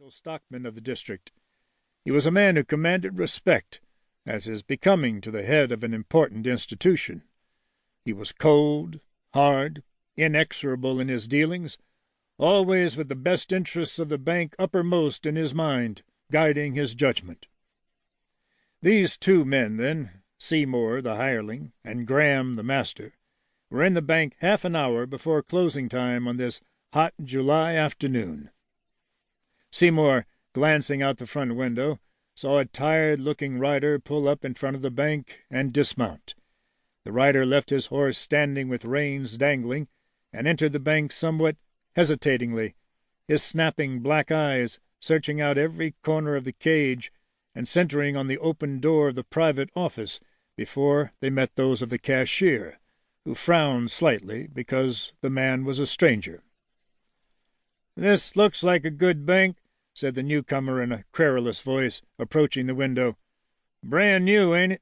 stockman of the district. He was a man who commanded respect, as is becoming to the head of an important institution. He was cold, hard, inexorable in his dealings, always with the best interests of the bank uppermost in his mind, guiding his judgment. These two men, then, Seymour the hireling and Graham the master, were in the bank half an hour before closing time on this hot July afternoon. Seymour, glancing out the front window, saw a tired-looking rider pull up in front of the bank and dismount. The rider left his horse standing with reins dangling, and entered the bank somewhat hesitatingly, his snapping black eyes searching out every corner of the cage and centering on the open door of the private office before they met those of the cashier, who frowned slightly because the man was a stranger. "This looks like a good bank," said the newcomer in a querulous voice, approaching the window. "Brand new, ain't it?"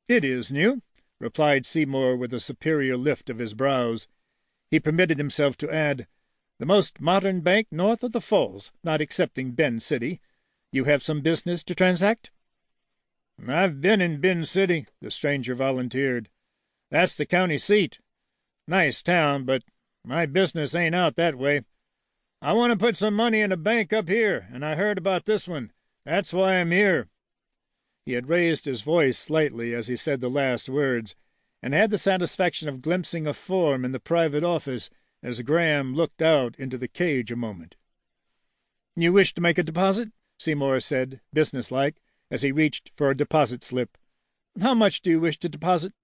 "It is new," replied Seymour with a superior lift of his brows. He permitted himself to add, "The most modern bank north of the Falls, not excepting Bend City. You have some business to transact?" "I've been in Bend City," the stranger volunteered. "That's the county seat. Nice town, but my business ain't out that way. I want to put some money in a bank up here, and I heard about this one. That's why I'm here." He had raised his voice slightly as he said the last words, and had the satisfaction of glimpsing a form in the private office as Graham looked out into the cage a moment. "You wish to make a deposit?" Seymour said, businesslike, as he reached for a deposit slip. "How much do you wish to deposit?"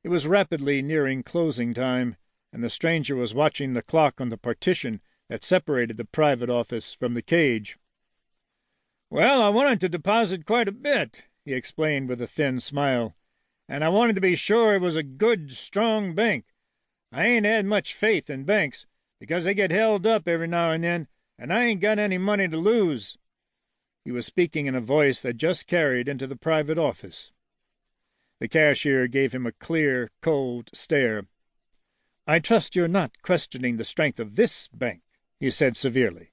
It was rapidly nearing closing time, and the stranger was watching the clock on the partition that separated the private office from the cage. "Well, I wanted to deposit quite a bit," he explained with a thin smile, "and I wanted to be sure it was a good, strong bank. I ain't had much faith in banks, because they get held up every now and then, and I ain't got any money to lose." He was speaking in a voice that just carried into the private office. The cashier gave him a clear, cold stare. "I trust you're not questioning the strength of this bank," he said severely.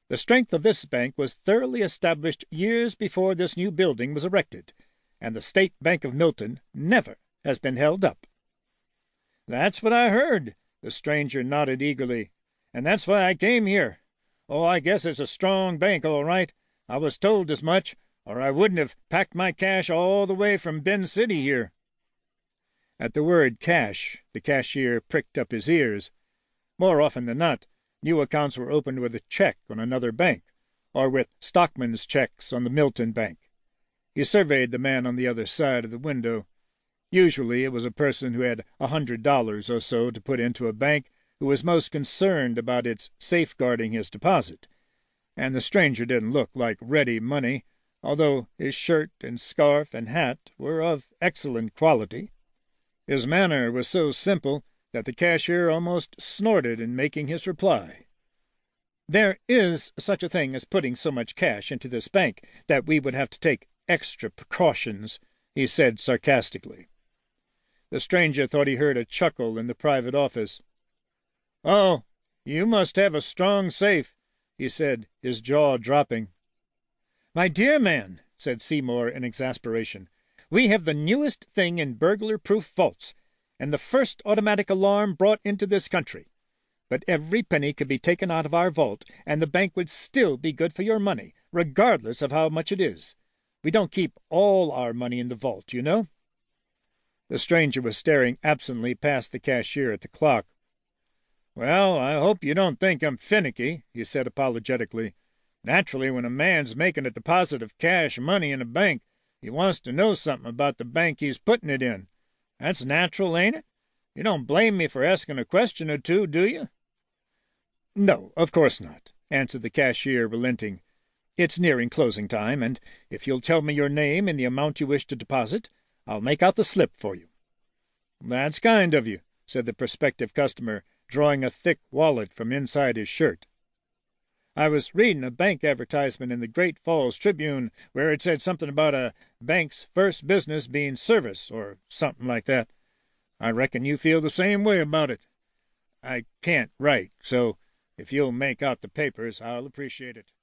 "The strength of this bank was thoroughly established years before this new building was erected, and the State Bank of Milton never has been held up." "That's what I heard," the stranger nodded eagerly, "and that's why I came here. Oh, I guess it's a strong bank, all right. I was told as much, or I wouldn't have packed my cash all the way from Bend City here." At the word cash, the cashier pricked up his ears. More often than not, new accounts were opened with a check on another bank, or with stockman's checks on the Milton Bank. He surveyed the man on the other side of the window. Usually it was a person who had $100 or so to put into a bank who was most concerned about its safeguarding his deposit, and the stranger didn't look like ready money, although his shirt and scarf and hat were of excellent quality. His manner was so simple that the cashier almost snorted in making his reply. "There is such a thing as putting so much cash into this bank that we would have to take extra precautions," he said sarcastically. The stranger thought he heard a chuckle in the private office. "Oh, you must have a strong safe," he said, his jaw dropping. "My dear man," said Seymour in exasperation, "we have the newest thing in burglar-proof vaults, and the first automatic alarm brought into this country. But every penny could be taken out of our vault, and the bank would still be good for your money, regardless of how much it is. We don't keep all our money in the vault, you know." The stranger was staring absently past the cashier at the clock. "Well, I hope you don't think I'm finicky," he said apologetically. "Naturally, when a man's making a deposit of cash money in a bank, he wants to know something about the bank he's putting it in. That's natural, ain't it? You don't blame me for asking a question or two, do you?" "No, of course not," answered the cashier, relenting. "It's nearing closing time, and if you'll tell me your name and the amount you wish to deposit, I'll make out the slip for you." "That's kind of you," said the prospective customer, drawing a thick wallet from inside his shirt. "I was reading a bank advertisement in the Great Falls Tribune where it said something about a bank's first business being service, or something like that. I reckon you feel the same way about it. I can't write, so if you'll make out the papers, I'll appreciate it."